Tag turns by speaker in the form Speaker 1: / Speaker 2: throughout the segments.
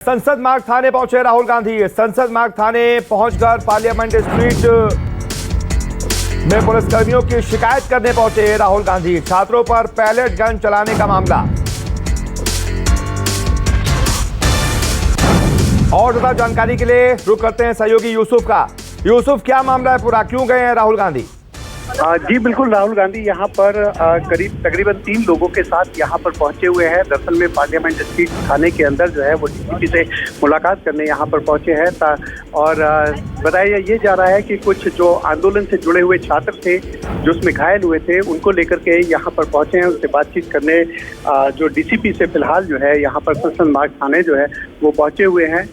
Speaker 1: संसद मार्ग थाने पहुंचे राहुल गांधी। संसद मार्ग थाने पहुंचकर पार्लियामेंट स्ट्रीट में पुलिसकर्मियों की शिकायत करने पहुंचे राहुल गांधी। छात्रों पर पैलेट गन चलाने का मामला। और ज्यादा जानकारी के लिए रुक करते हैं सहयोगी यूसुफ का। यूसुफ, क्या मामला है पूरा, क्यों गए हैं राहुल गांधी?
Speaker 2: जी बिल्कुल, राहुल गांधी यहाँ पर तकरीबन 3 लोगों के साथ यहाँ पर पहुंचे हुए हैं। दरअसल में पार्लियामेंट स्ट्रीट थाने के अंदर जो है वो डीसीपी से मुलाकात करने यहाँ पर पहुंचे हैं। और बताया ये जा रहा है कि कुछ जो आंदोलन से जुड़े हुए छात्र थे जो उसमें घायल हुए थे उनको लेकर के यहाँ पर पहुंचे हैं, उससे बातचीत करने जो डीसीपी से फिलहाल जो है यहाँ पर संसद मार्ग थाने जो है वो पहुंचे हुए हैं।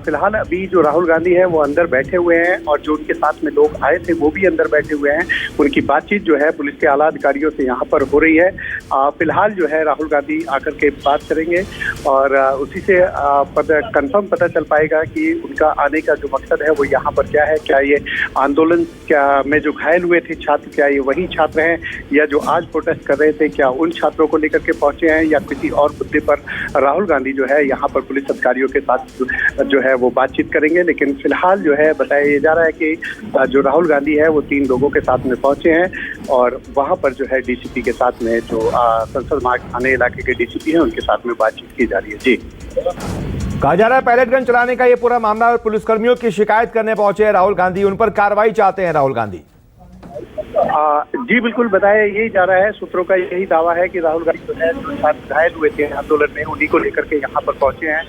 Speaker 2: फिलहाल अभी जो राहुल गांधी है वो अंदर बैठे हुए हैं और जो उनके साथ में लोग आए थे वो भी अंदर बैठे हुए हैं। उनकी बातचीत जो है पुलिस के आला अधिकारियों से यहाँ पर हो रही है। फिलहाल जो है राहुल गांधी आकर के बात करेंगे और उसी से कंफर्म पता चल पाएगा कि उनका आने का जो मकसद है वो यहाँ पर क्या है। क्या ये आंदोलन में जो घायल हुए थे छात्र, क्या ये वही छात्र हैं या जो आज प्रोटेस्ट कर रहे थे, क्या उन छात्रों को लेकर के पहुंचे हैं या किसी और मुद्दे पर राहुल गांधी जो है यहाँ पर पुलिस अधिकारियों के साथ जो है वो बातचीत करेंगे। लेकिन फिलहाल जो है बताया जा रहा है कि जो राहुल गांधी है वो 3 लोगों के साथ में पहुंचे हैं और वहां पर जो है डीसीपी के साथ में जो संसद मार्ग थाने इलाके के डीसीपी हैं उनके साथ में बातचीत की जा रही है। जी,
Speaker 1: कहा जा रहा है पैलेट गन चलाने का ये पूरा मामला, पुलिसकर्मियों की शिकायत करने पहुंचे हैं राहुल गांधी, उन पर कार्रवाई चाहते हैं राहुल गांधी।
Speaker 2: जी बिल्कुल, बताया यही जा रहा है, सूत्रों का यही दावा है कि राहुल गांधी जो है जो छात्र घायल हुए थे आंदोलन में उन्हीं को लेकर के यहाँ पर पहुंचे हैं।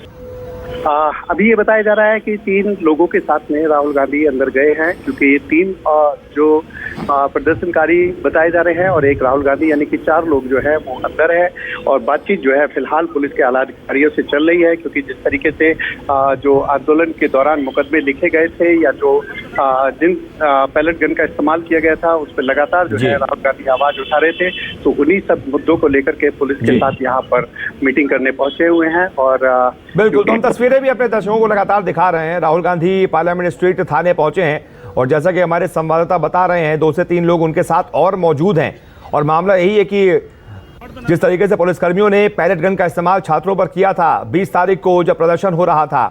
Speaker 2: अभी ये बताया जा रहा है कि 3 लोगों के साथ में राहुल गांधी अंदर गए हैं, क्योंकि 3 जो प्रदर्शनकारी बताए जा रहे हैं और एक राहुल गांधी, यानी कि 4 लोग जो है वो अंदर है। और बातचीत जो है फिलहाल पुलिस के आला अधिकारियों से चल रही है, क्योंकि जिस तरीके से जो आंदोलन के दौरान मुकदमे लिखे गए थे या जो जिन पैलेट गन का इस्तेमाल किया गया था उस पर लगातार जो है राहुल गांधी आवाज उठा रहे थे, तो उन्हीं सब मुद्दों को लेकर के पुलिस के साथ यहाँ पर मीटिंग करने पहुंचे हुए हैं। और
Speaker 1: बिल्कुल, तो हम तस्वीरें भी अपने दर्शकों को लगातार दिखा रहे हैं। राहुल गांधी पार्लियामेंट स्ट्रीट थाने पहुंचे हैं और जैसा कि हमारे संवाददाता बता रहे हैं 2 से 3 लोग उनके साथ और मौजूद हैं। और मामला यही है कि जिस तरीके से पुलिसकर्मियों ने पैलेट गन का इस्तेमाल छात्रों पर किया था 20 तारीख को जब प्रदर्शन हो रहा था,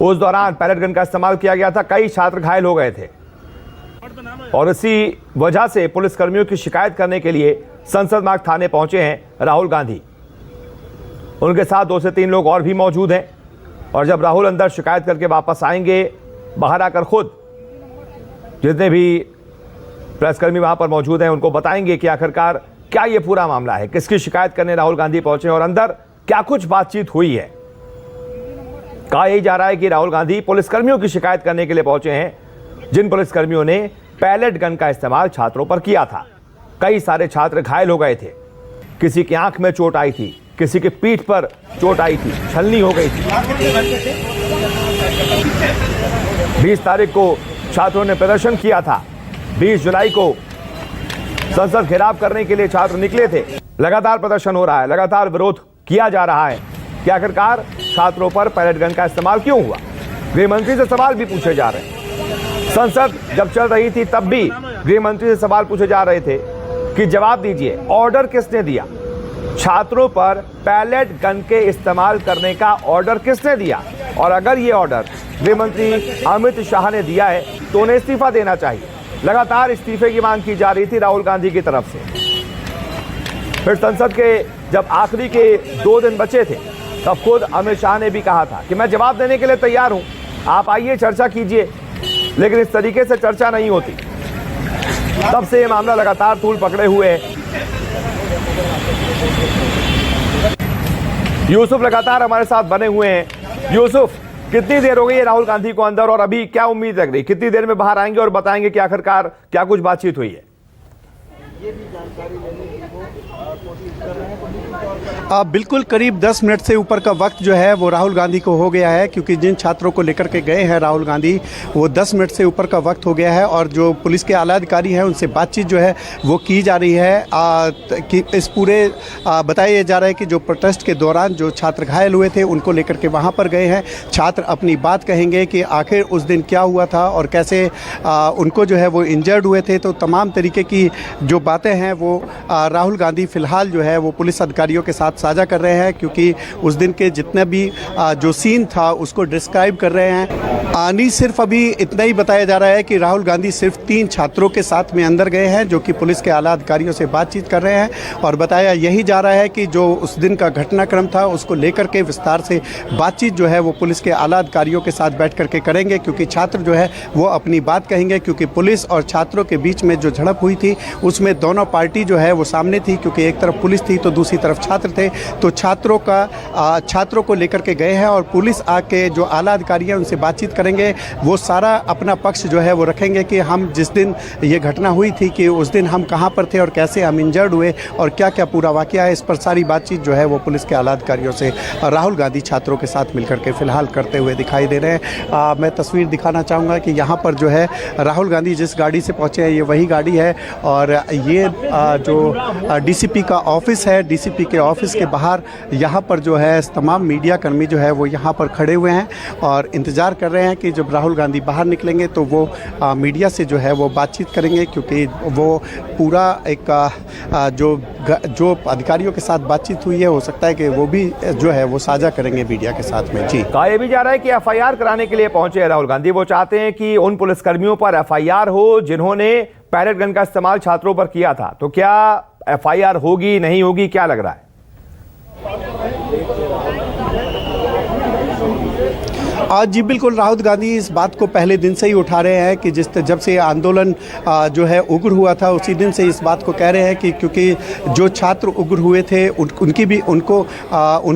Speaker 1: उस दौरान पैलेट गन का इस्तेमाल किया गया था, कई छात्र घायल हो गए थे और इसी वजह से पुलिसकर्मियों की शिकायत करने के लिए संसद मार्ग थाने पहुंचे हैं राहुल गांधी। उनके साथ 2 से 3 लोग और भी मौजूद हैं और जब राहुल अंदर शिकायत करके वापस आएंगे, बाहर आकर खुद जितने भी प्रेसकर्मी वहां पर मौजूद हैं उनको बताएंगे कि आखिरकार क्या ये पूरा मामला है, किसकी शिकायत करने राहुल गांधी पहुंचे और अंदर क्या कुछ बातचीत हुई है। कहा यही जा रहा है कि राहुल गांधी पुलिसकर्मियों की शिकायत करने के लिए पहुंचे हैं, जिन पुलिसकर्मियों ने पैलेट गन का इस्तेमाल छात्रों पर किया था। कई सारे छात्र घायल हो गए थे, किसी की आंख में चोट आई थी, किसी की पीठ पर चोट आई थी, छलनी हो गई थी। 20 तारीख को छात्रों ने प्रदर्शन किया था, 20 जुलाई को संसद घेराव करने के लिए छात्र निकले थे। लगातार प्रदर्शन हो रहा है, लगातार विरोध किया जा रहा है कि आखिरकार छात्रों पर पैलेट गन का इस्तेमाल क्यों हुआ। गृह मंत्री से सवाल भी पूछे जा रहे हैं। संसद जब चल रही थी तब भी गृह मंत्री से सवाल पूछे जा रहे थे कि जवाब दीजिए, ऑर्डर किसने दिया, छात्रों पर पैलेट गन के इस्तेमाल करने का ऑर्डर किसने दिया, और अगर ये ऑर्डर गृह मंत्री अमित शाह ने दिया है तो उन्हें इस्तीफा देना चाहिए। लगातार इस्तीफे की मांग की जा रही थी राहुल गांधी की तरफ से। फिर संसद के जब आखिरी के 2 दिन बचे थे तब खुद अमित शाह ने भी कहा था कि मैं जवाब देने के लिए तैयार हूं, आप आइए चर्चा कीजिए, लेकिन इस तरीके से चर्चा नहीं होती। तब से ये मामला लगातार तूल पकड़े हुए है। यूसुफ लगातार हमारे साथ बने हुए हैं। यूसुफ, कितनी देर हो गई है राहुल गांधी को अंदर और अभी क्या उम्मीद लग रही, कितनी देर में बाहर आएंगे और बताएंगे कि आखिरकार क्या कुछ बातचीत हुई है?
Speaker 3: ये भी जानकारी लेने की कोशिश कर रहे हैं। बिल्कुल करीब 10 मिनट से ऊपर का वक्त जो है वो राहुल गांधी को हो गया है, क्योंकि जिन छात्रों को लेकर के गए हैं राहुल गांधी वो 10 मिनट से ऊपर का वक्त हो गया है और जो पुलिस के आला अधिकारी हैं उनसे बातचीत जो है वो की जा रही है। कि इस पूरे बताया जा रहा है कि जो प्रोटेस्ट के दौरान जो छात्र घायल हुए थे उनको लेकर के वहाँ पर गए हैं। छात्र अपनी बात कहेंगे कि आखिर उस दिन क्या हुआ था और कैसे उनको जो है वो इंजर्ड हुए थे। तो तमाम तरीके की जो बातें हैं वो राहुल गांधी फ़िलहाल जो है वो पुलिस अधिकारियों के साथ साथ साझा कर रहे हैं, क्योंकि उस दिन के जितने भी जो सीन था उसको डिस्क्राइब कर रहे हैं। नहीं सिर्फ अभी इतना ही बताया जा रहा है कि राहुल गांधी सिर्फ 3 छात्रों के साथ में अंदर गए हैं, जो कि पुलिस के आला अधिकारियों से बातचीत कर रहे हैं, और बताया यही जा रहा है कि जो उस दिन का घटनाक्रम था उसको लेकर के विस्तार से बातचीत जो है वो पुलिस के आला अधिकारियों के साथ बैठ करके करेंगे, क्योंकि छात्र जो है वो अपनी बात कहेंगे, क्योंकि पुलिस और छात्रों के बीच में जो झड़प हुई थी उसमें दोनों पार्टी जो है वो सामने थी, क्योंकि एक तरफ पुलिस थी तो दूसरी तरफ छात्र थे। तो छात्रों को लेकर के गए हैं और पुलिस आके जो आला अधिकारी हैं उनसे बातचीत करेंगे, वो सारा अपना पक्ष जो है वो रखेंगे कि हम जिस दिन ये घटना हुई थी कि उस दिन हम कहाँ पर थे और कैसे हम इंजर्ड हुए और क्या क्या पूरा वाकया है। इस पर सारी बातचीत जो है वो पुलिस के आला अधिकारियों से राहुल गांधी छात्रों के साथ मिलकर के फिलहाल करते हुए दिखाई दे रहे हैं। मैं तस्वीर दिखाना चाहूँगा कि यहाँ पर जो है राहुल गांधी जिस गाड़ी से पहुँचे हैं ये वही गाड़ी है, और ये जो डीसीपी का ऑफिस है, डीसीपी के ऑफिस के बाहर यहाँ पर जो है तमाम मीडिया कर्मी जो है वो यहाँ पर खड़े हुए हैं और इंतज़ार कर रहे हैं कि जब राहुल गांधी बाहर निकलेंगे तो वो मीडिया से जो है वो बातचीत करेंगे, क्योंकि वो पूरा एक जो अधिकारियों के साथ बातचीत हुई है हो सकता है कि वो भी जो है वो साझा करेंगे मीडिया के साथ में। जी,
Speaker 1: कहा यह भी जा रहा है कि एफआईआर कराने के लिए पहुंचे हैं राहुल गांधी। वो चाहते हैं कि उन पुलिसकर्मियों पर एफआईआर हो जिन्होंने पैलेट गन का इस्तेमाल छात्रों पर किया था। तो क्या एफआईआर होगी, नहीं होगी, क्या लग रहा है?
Speaker 3: जी बिल्कुल, राहुल गांधी इस बात को पहले दिन से ही उठा रहे हैं कि जब से आंदोलन जो है उग्र हुआ था उसी दिन से इस बात को कह रहे हैं कि क्योंकि जो छात्र उग्र हुए थे उन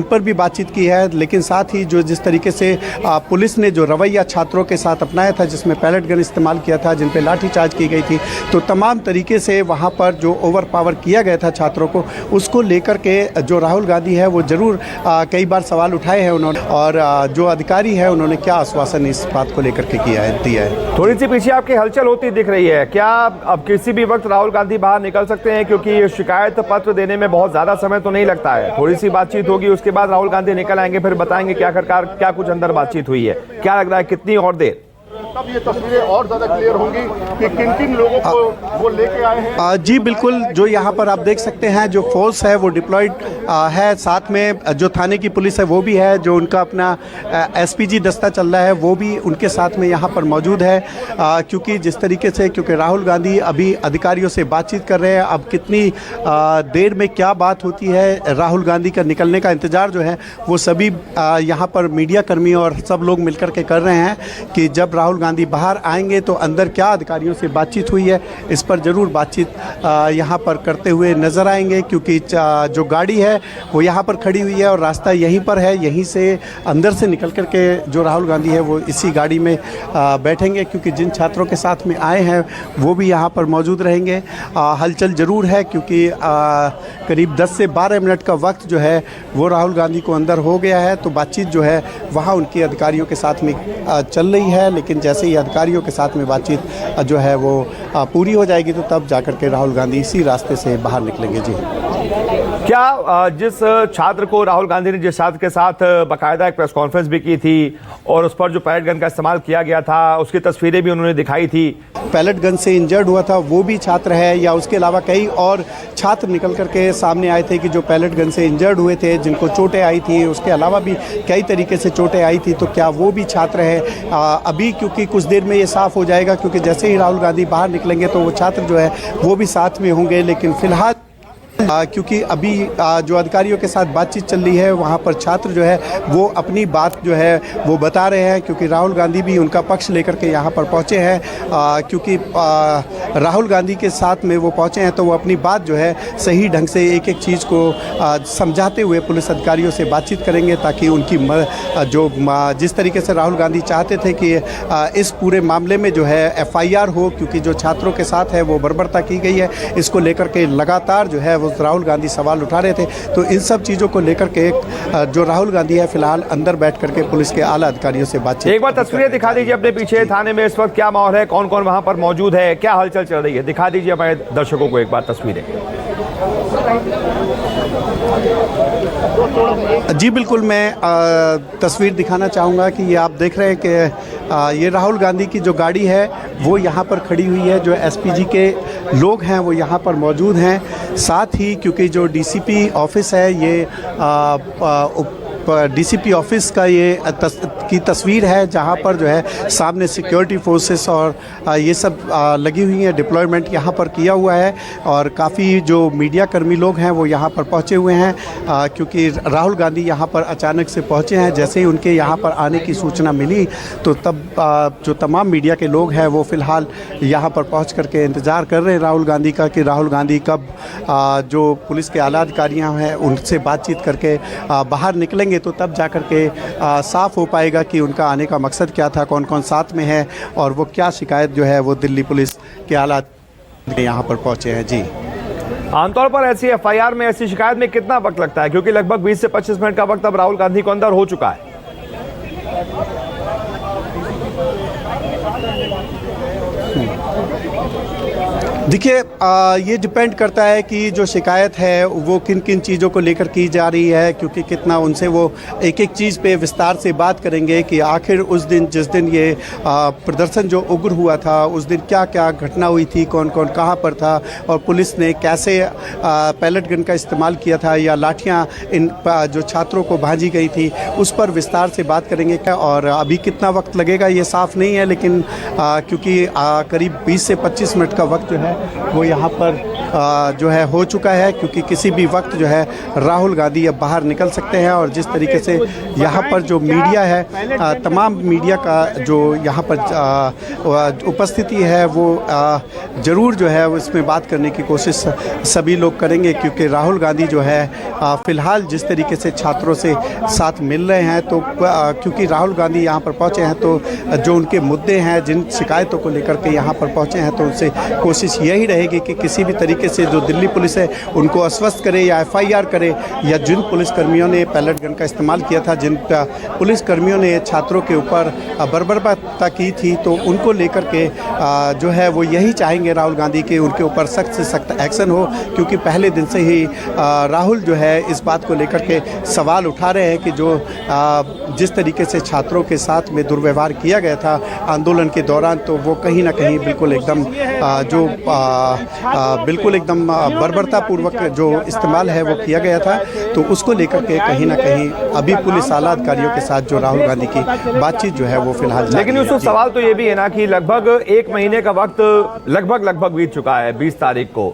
Speaker 3: पर भी बातचीत की है, लेकिन साथ ही जो जिस तरीके से पुलिस ने जो रवैया छात्रों के साथ अपनाया था, जिसमें पैलेट गन इस्तेमाल किया था, जिन पर लाठीचार्ज की गई थी, तो तमाम तरीके से वहाँ पर जो ओवर पावर किया गया था छात्रों को, उसको लेकर के जो राहुल गांधी है वो ज़रूर कई बार सवाल उठाए हैं उन्होंने, और जो अधिकारी है उन्होंने क्या आश्वासन इस बात को लेकर के दिया है।
Speaker 1: थोड़ी सी पीछे आपकी हलचल होती दिख रही है, क्या अब किसी भी वक्त राहुल गांधी बाहर निकल सकते हैं? क्योंकि शिकायत पत्र देने में बहुत ज्यादा समय तो नहीं लगता है, थोड़ी सी बातचीत होगी उसके बाद राहुल गांधी निकल आएंगे, फिर बताएंगे क्या क्या कुछ अंदर बातचीत हुई है। क्या लग रहा है कितनी और देर?
Speaker 4: तब ये तस्वीरें और ज्यादा क्लियर होंगी कि किन किन लोगों को वो लेके आए हैं।
Speaker 3: जी बिल्कुल, जो यहाँ पर आप देख सकते हैं जो फोर्स है वो डिप्लॉयड है, साथ में जो थाने की पुलिस है वो भी है, जो उनका अपना एसपीजी दस्ता चल रहा है वो भी उनके साथ में यहाँ पर मौजूद है, क्योंकि जिस तरीके से क्योंकि राहुल गांधी अभी अधिकारियों से बातचीत कर रहे हैं। अब कितनी देर में क्या बात होती है, राहुल गांधी का निकलने का इंतज़ार जो है वो सभी यहाँ पर मीडिया कर्मी और सब लोग मिलकर के कर रहे हैं कि जब राहुल गांधी बाहर आएंगे तो अंदर क्या अधिकारियों से बातचीत हुई है इस पर ज़रूर बातचीत यहाँ पर करते हुए नज़र आएंगे, क्योंकि जो गाड़ी है वो यहाँ पर खड़ी हुई है और रास्ता यहीं पर है, यहीं से अंदर से निकल कर के जो राहुल गांधी है वो इसी गाड़ी में बैठेंगे, क्योंकि जिन छात्रों के साथ में आए हैं वो भी यहाँ पर मौजूद रहेंगे। हलचल ज़रूर है, क्योंकि करीब 10 से 12 मिनट का वक्त जो है वो राहुल गांधी को अंदर हो गया है, तो बातचीत जो है वहाँ उनके अधिकारियों के साथ में चल रही है, लेकिन जैसे ही अधिकारियों के साथ में बातचीत जो है वो पूरी हो जाएगी तो तब जाकर के राहुल गांधी इसी रास्ते से बाहर निकलेंगे। जी,
Speaker 1: क्या जिस छात्र को राहुल गांधी ने जिस छात्र के साथ बाकायदा एक प्रेस कॉन्फ्रेंस भी की थी और उस पर जो पैलेट गन का इस्तेमाल किया गया था उसकी तस्वीरें भी उन्होंने दिखाई थी,
Speaker 3: पैलेट गन से इंजर्ड हुआ था वो भी छात्र है, या उसके अलावा कई और छात्र निकल करके सामने आए थे कि जो पैलेट गन से इंजर्ड हुए थे, जिनको चोटें आई थी, उसके अलावा भी कई तरीके से चोटें आई थी, तो क्या वो भी छात्र है? अभी क्योंकि कुछ देर में ये साफ हो जाएगा, क्योंकि जैसे ही राहुल गांधी बाहर निकलेंगे तो वो छात्र जो है वो भी साथ में होंगे, लेकिन फिलहाल क्योंकि अभी जो अधिकारियों के साथ बातचीत चल रही है वहाँ पर छात्र जो है वो अपनी बात जो है वो बता रहे हैं, क्योंकि राहुल गांधी भी उनका पक्ष लेकर के यहाँ पर पहुँचे हैं, क्योंकि राहुल गांधी के साथ में वो पहुँचे हैं तो वो अपनी बात जो है सही ढंग से एक एक चीज़ को समझाते हुए पुलिस अधिकारियों से बातचीत करेंगे, ताकि उनकी जो जिस तरीके से राहुल गांधी चाहते थे कि इस पूरे मामले में जो है एफआईआर हो, क्योंकि जो छात्रों के साथ है वो बर्बरता की गई है, इसको लेकर के लगातार जो है वो राहुल गांधी सवाल उठा रहे थे। तो इन सब चीज़ों को लेकर के जो राहुल गांधी है फिलहाल अंदर बैठ करके पुलिस के आला अधिकारियों से बातचीत।
Speaker 1: एक बार तस्वीरें दिखा दीजिए अपने पीछे, थाने में इस वक्त क्या माहौल है, कौन कौन वहां पर मौजूद है, क्या हलचल चल रही है, दिखा दीजिए हमारे दर्शकों को एक बार तस्वीरें।
Speaker 3: जी बिल्कुल, मैं तस्वीर दिखाना चाहूँगा कि ये आप देख रहे हैं कि ये राहुल गांधी की जो गाड़ी है वो यहाँ पर खड़ी हुई है। जो एसपीजी के लोग हैं वो यहाँ पर मौजूद हैं। साथ ही क्योंकि जो डीसीपी ऑफिस है ये डीसीपी ऑफिस का ये की तस्वीर है, जहाँ पर जो है सामने सिक्योरिटी फोर्सेस और ये सब लगी हुई हैं। डिप्लॉयमेंट यहाँ पर किया हुआ है और काफ़ी जो मीडिया कर्मी लोग हैं वो यहाँ पर पहुँचे हुए हैं, क्योंकि राहुल गांधी यहाँ पर अचानक से पहुँचे हैं। जैसे ही उनके यहाँ पर आने की सूचना मिली तो तब जो तमाम मीडिया के लोग हैं वो फ़िलहाल यहाँ पर पहुँच करके इंतज़ार कर रहे हैं राहुल गांधी का कि राहुल गांधी कब जो पुलिस के आला अधिकारियाँ हैं उनसे बातचीत करके बाहर निकलेंगे, तो तब जा कर के साफ़ हो पाएगा कि उनका आने का मकसद क्या था, कौन कौन साथ में है और वो क्या शिकायत जो है वो दिल्ली पुलिस के आला यहाँ पर पहुँचे हैं। जी,
Speaker 1: आमतौर पर ऐसी एफआईआर में, ऐसी शिकायत में कितना वक्त लगता है? क्योंकि लगभग 20 से 25 मिनट का वक्त अब राहुल गांधी को अंदर हो चुका है।
Speaker 3: देखिए, ये डिपेंड करता है कि जो शिकायत है वो किन किन चीज़ों को लेकर की जा रही है, क्योंकि कितना उनसे वो एक एक चीज़ पे विस्तार से बात करेंगे कि आखिर उस दिन जिस दिन ये प्रदर्शन जो उग्र हुआ था उस दिन क्या क्या घटना हुई थी, कौन कौन कहाँ पर था और पुलिस ने कैसे पैलेट गन का इस्तेमाल किया था या लाठियाँ इन जो छात्रों को भांजी गई थी, उस पर विस्तार से बात करेंगे। और अभी कितना वक्त लगेगा ये साफ़ नहीं है, लेकिन क्योंकि करीब 20 से 25 मिनट का वक्त जो है वो यहाँ पर जो है हो चुका है, क्योंकि किसी भी वक्त जो है राहुल गांधी अब बाहर निकल सकते हैं। और जिस तरीके से यहाँ पर जो मीडिया है, तमाम मीडिया का जो यहाँ पर उपस्थिति है वो ज़रूर जो है इसमें बात करने की कोशिश सभी लोग करेंगे, क्योंकि राहुल गांधी जो है फ़िलहाल जिस तरीके से छात्रों से साथ मिल रहे हैं, तो क्योंकि राहुल गांधी यहाँ पर पहुँचे हैं तो जो उनके मुद्दे हैं, जिन शिकायतों को लेकर के यहाँ पर पहुँचे हैं, तो उनसे कोशिश यही रहेगी कि किसी भी तरीके से जो दिल्ली पुलिस है उनको आश्वस्त करे या एफआईआर करे, या जिन पुलिसकर्मियों ने पैलेट गन का इस्तेमाल किया था, जिन पुलिसकर्मियों ने छात्रों के ऊपर बर्बरता की थी, तो उनको लेकर के जो है वो यही चाहेंगे राहुल गांधी के उनके ऊपर सख्त से सख्त एक्शन हो। क्योंकि पहले दिन से ही राहुल जो है इस बात को लेकर के सवाल उठा रहे हैं कि जो जिस तरीके से छात्रों के साथ में दुर्व्यवहार किया गया था आंदोलन के दौरान, तो वो कहीं ना कहीं बिल्कुल एकदम जो बिल्कुल एकदम बर्बरतापूर्वक जो इस्तेमाल है वो किया गया था, तो उसको लेकर के कहीं ना कहीं अभी पुलिस आला अधिकारियों के साथ जो राहुल गांधी की बातचीत जो है वो फिलहाल।
Speaker 1: लेकिन उसको सवाल तो ये भी है ना कि लगभग 1 महीने का वक्त लगभग बीत चुका है 20 तारीख को।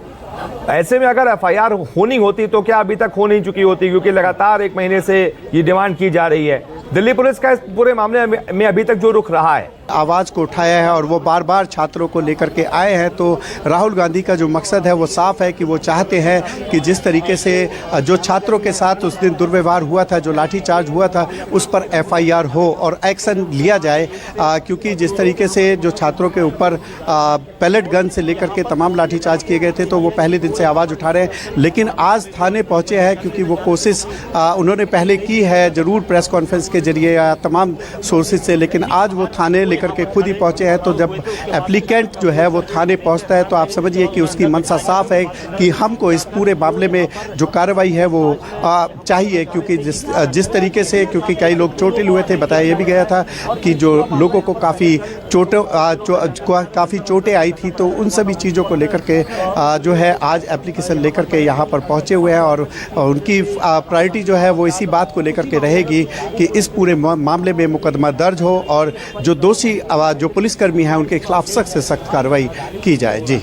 Speaker 1: ऐसे में अगर एफआईआर होनी होती तो क्या अभी तक हो नहीं चुकी होती? क्योंकि लगातार 1 महीने से ये डिमांड की जा रही है। दिल्ली पुलिस का इस पूरे मामले में अभी तक जो रुख रहा है,
Speaker 3: आवाज़ को उठाया है और वो बार बार छात्रों को लेकर के आए हैं, तो राहुल गांधी का जो मकसद है वो साफ है कि वो चाहते हैं कि जिस तरीके से जो छात्रों के साथ उस दिन दुर्व्यवहार हुआ था, जो लाठीचार्ज हुआ था, उस पर एफआईआर हो और एक्शन लिया जाए। क्योंकि जिस तरीके से जो छात्रों के ऊपर पैलेट गन से लेकर के तमाम लाठीचार्ज किए गए थे, तो वो पहले दिन से आवाज़ उठा रहे हैं। लेकिन आज थाने पहुँचे हैं क्योंकि वो कोशिश उन्होंने पहले की है ज़रूर प्रेस कॉन्फ्रेंस के जरिए या तमाम सोर्सेज से, लेकिन आज वो थाने करके खुद ही पहुंचे हैं। तो जब एप्लीकेंट जो है वो थाने पहुंचता है तो आप समझिए कि उसकी मंशा साफ है कि हमको इस पूरे मामले में जो कार्रवाई है वो चाहिए। क्योंकि जिस तरीके से, क्योंकि कई लोग चोटिल हुए थे, बताया ये भी गया था कि जो लोगों को काफ़ी चोटें आई थी, तो उन सभी चीज़ों को लेकर के जो है आज एप्लीकेशन लेकर के यहाँ पर पहुँचे हुए हैं। और उनकी प्रायोरिटी जो है वो इसी बात को लेकर के रहेगी कि इस पूरे मामले में मुकदमा दर्ज हो और जो दोषी जो पुलिसकर्मी हैं उनके खिलाफ सख्त से सख्त कार्रवाई की जाए। जी।